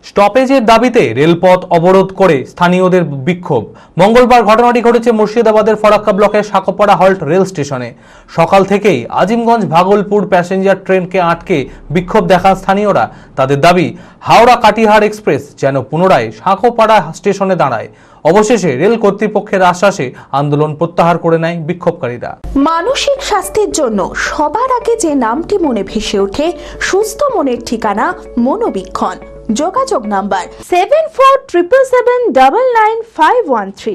স্টপেজের দাবিতে রেলপথ অবরোধ করে স্থানীয়দের বিক্ষোভ। মঙ্গলবার ঘটনাটি ঘটেছে মুর্শিদাবাদের ফরাক্কা ব্লকের সাকোপাড়া হল্ট রেল স্টেশনে। সকাল থেকেই আজিমগঞ্জ ভাগলপুর প্যাসেঞ্জার ট্রেনকে আটকে বিক্ষোভ দেখান স্থানীয়রা। তাদের দাবি, হাওড়া কাটিহার এক্সপ্রেস যেন পুনরায় সাকোপাড়া স্টেশনে দাঁড়ায়। অবশেষে রেল কর্তৃপক্ষের আশ্বাসে আন্দোলন প্রত্যাহার করে নেয় বিক্ষোভকারীরা। মানসিক স্বাস্থ্যের জন্য সবার আগে যে নামটি মনে ভেসে ওঠে, সুস্থ মনের ঠিকানা মনোবীক্ষণ। যোগাযোগ নাম্বার 7477799513।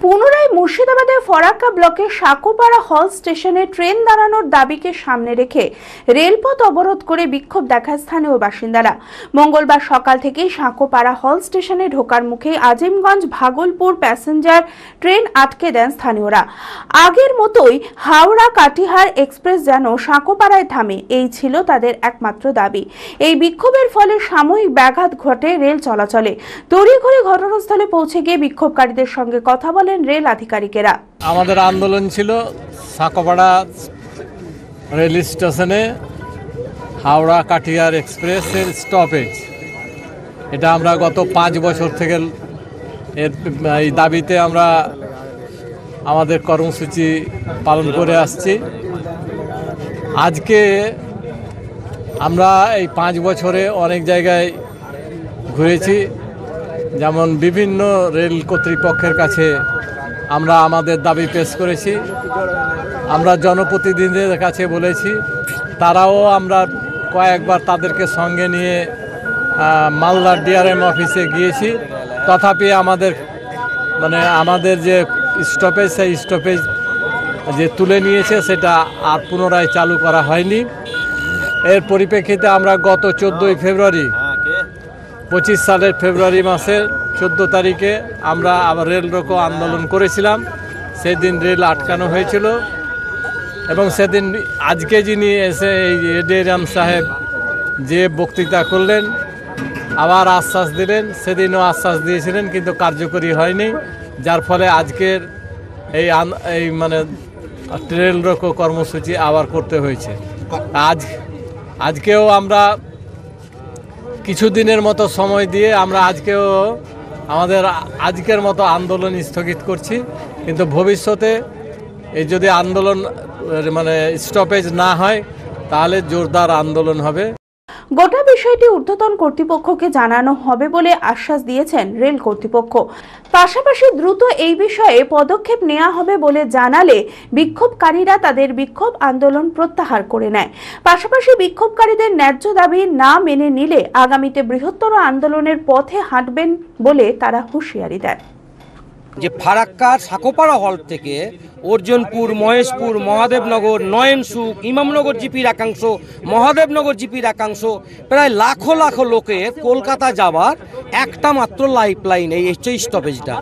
পুনরায় মুর্শিদাবাদের ফরাক্কা ব্লকের সাকোপাড়া হল স্টেশনে ট্রেন দাঁড়ানোর দাবিকে সামনে রেখে রেলপথ অবরোধ করে বিক্ষোভ দেখায় স্থানীয় বাসিন্দারা। মঙ্গলবার সকাল থেকেই সাকোপাড়া হল স্টেশনে ঢোকার মুখে আজিমগঞ্জ ভাগলপুর প্যাসেঞ্জার ট্রেন আটকে দেন স্থানীয়রা। আগের মতোই হাওড়া কাটিহার এক্সপ্রেস যেন সাকোপাড়ায় থামে, এই ছিল তাদের একমাত্র দাবি। এই বিক্ষোভের ফলে সাময়িক ব্যাঘাত ঘটে রেল চলাচলে। তড়িঘড়ি ঘটনাস্থলে পৌঁছে গিয়ে বিক্ষোভকারীদের সঙ্গে কথা বলেন রেল আধিকারিকেরা। আমাদের আন্দোলন ছিল সাকোপাড়া রেল স্টেশনে হাওড়া কাটিহার এক্সপ্রেসের স্টপেজ। এটা আমরা গত 5 বছর থেকে এই দাবিতে আমরা আমাদের কর্মসূচি পালন করে আসছি। আজকে আমরা এই 5 বছরে অনেক জায়গায় ঘুরেছি, যেমন বিভিন্ন রেল কর্তৃপক্ষের কাছে আমরা আমাদের দাবি পেশ করেছি। আমরা জনপ্রতিনিধিদের কাছে বলেছি, তারাও আমরা কয়েকবার তাদেরকে সঙ্গে নিয়ে মালদার ডিআরএম অফিসে গিয়েছি। তথাপি আমাদের যে স্টপেজ, সেই স্টপেজ যে তুলে নিয়েছে সেটা আর পুনরায় চালু করা হয়নি। এর পরিপ্রেক্ষিতে আমরা গত 14 ফেব্রুয়ারি 25 সালের ফেব্রুয়ারি মাসের 14 তারিখে আমরা আবার রেল রোকো আন্দোলন করেছিলাম। সেদিন রেল আটকানো হয়েছিল এবং সেদিন আজকে যিনি এসে এই এডিএম সাহেব যে বক্তৃতা করলেন, আবার আশ্বাস দিলেন, সেদিনও আশ্বাস দিয়েছিলেন কিন্তু কার্যকরী হয়নি, যার ফলে আজকের এই রেল রোকো কর্মসূচি আবার করতে হয়েছে। আজকেও আমরা কিছুদিনের মতো সময় দিয়ে আমরা আজকেও আমাদের আজকের মতো আন্দোলন স্থগিত করছি, কিন্তু ভবিষ্যতে এই যদি আন্দোলন স্টপেজ না হয় তাহলে জোরদার আন্দোলন হবে। গোটা বিষয়টি ঊর্ধ্বতন কর্তৃপক্ষকে জানানো হবে বলে আশ্বাস দিয়েছেন রেল কর্তৃপক্ষ। পাশাপাশি দ্রুত এই বিষয়ে পদক্ষেপ নেওয়া হবে বলে জানালে বিক্ষোভকারীরা তাদের বিক্ষোভ আন্দোলন প্রত্যাহার করে নেয়। পাশাপাশি বিক্ষোভকারীদের ন্যায্য দাবি না মেনে নিলে আগামীতে বৃহত্তর আন্দোলনের পথে হাঁটবেন বলে তারা হুঁশিয়ারি দেয়। যে ফারাক্কার সাকোপাড়া হল থেকে অর্জুনপুর, মহেশপুর, মহাদেবনগর, নয়নসুখ, ইমামনগর জিপির একাংশ, মহাদেবনগর জিপির একাংশ, প্রায় লাখো লাখো লোকের কলকাতা যাওয়ার একটা মাত্র লাইফ লাইন এই স্টপেজটা।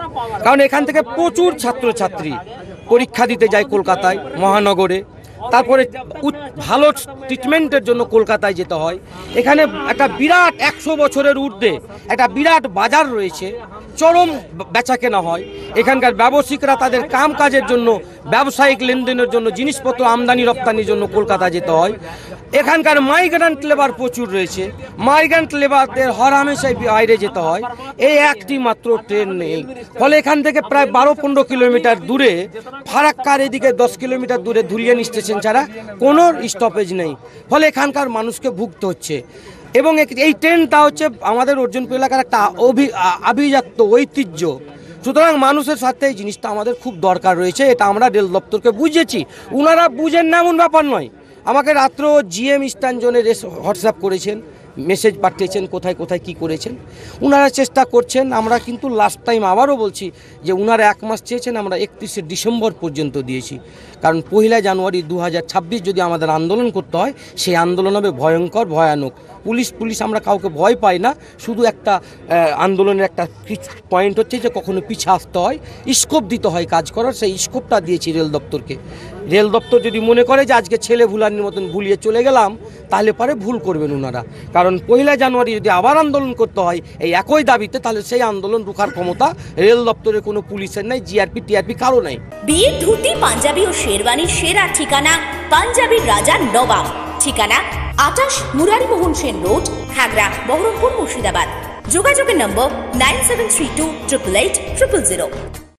কারণ এখান থেকে প্রচুর ছাত্রছাত্রী পরীক্ষা দিতে যায় কলকাতায়, মহানগরে, তারপরে ভালো ট্রিটমেন্টের জন্য কলকাতায় যেতে হয়। এখানে একটা বিরাট 100 বছরের ঊর্ধ্বে একটা বিরাট বাজার রয়েছে, চরম বেচা কেনা হয়। এখানকার ব্যবসায়িকরা তাদের কাম কাজের জন্য, ব্যবসায়িক লেনদেনের জন্য, জিনিসপত্র আমদানি রপ্তানির জন্য কলকাতা যেতে হয়। এখানকার মাইগ্রেন্ট লেবার প্রচুর রয়েছে, মাইগ্রেন্ট লেবারদের হরহামেশাই বাইরে যেতে হয়। এই একটি মাত্র ট্রেন নেই, ফলে এখান থেকে প্রায় 12-15 কিলোমিটার দূরে ফারাক্কার এদিকে 10 কিলোমিটার দূরে ধুলিয়ান স্টেশন ছাড়া কোনো স্টপেজ নেই, ফলে এখানকার মানুষকে ভুগতে হচ্ছে। এবং এই ট্রেনটা হচ্ছে আমাদের অর্জুনপুর এলাকার একটা আভিজাত্য ঐতিহ্য। সুতরাং মানুষের সাথে এই জিনিসটা আমাদের খুব দরকার রয়েছে, এটা আমরা রেল দপ্তরকে বুঝিয়েছি। ওনারা বুঝেন না এমন ব্যাপার নয়। আমাকে রাত্র জিএম ইস্টার্ন জোনে হোয়াটসঅ্যাপ করেছেন, মেসেজ পাঠিয়েছেন কোথায় কোথায় কি করেছেন। ওনারা চেষ্টা করছেন। আমরা কিন্তু লাস্ট টাইম আবারও বলছি যে ওনারা 1 মাস চেয়েছেন, আমরা 31শে ডিসেম্বর পর্যন্ত দিয়েছি। কারণ 1 জানুয়ারি 2026 যদি আমাদের আন্দোলন করতে হয়, সেই আন্দোলন হবে ভয়ঙ্কর, ভয়ানক। পুলিশ আমরা কাউকে ভয় পাই না। শুধু একটা আন্দোলনের একটা পয়েন্ট হচ্ছে যে কখনো পিছে আসতে হয়, স্কোপ দিতে হয় কাজ করার, সেই স্কোপটা দিয়েছি রেল দপ্তরকে। রেল দপ্তর যদি মনে করে যে আজকে ছেলে ভুলানির মতন ভুলিয়ে চলে গেলাম, তাহলে পরে ভুল করবেন ওনারা। কারণ 1 জানুয়ারি যদি আবার আন্দোলন করতে হয় এই একই দাবিতে, তাহলে সেই আন্দোলন রুখার ক্ষমতা রেল দপ্তরের কোনো পুলিশের নাই, জিআরপি টিআরপি কারো নাই। বিয়ের ধুতি, পাঞ্জাবি ও শেরওয়ানির সেরা ঠিকানা পাঞ্জাবির রাজা নবাব। ঠিকানা 28 মুরারি মোহন সেন রোড, খাগড়া, বহরমপুর, মুর্শিদাবাদ। যোগাযোগের নম্বর 9732 88 000।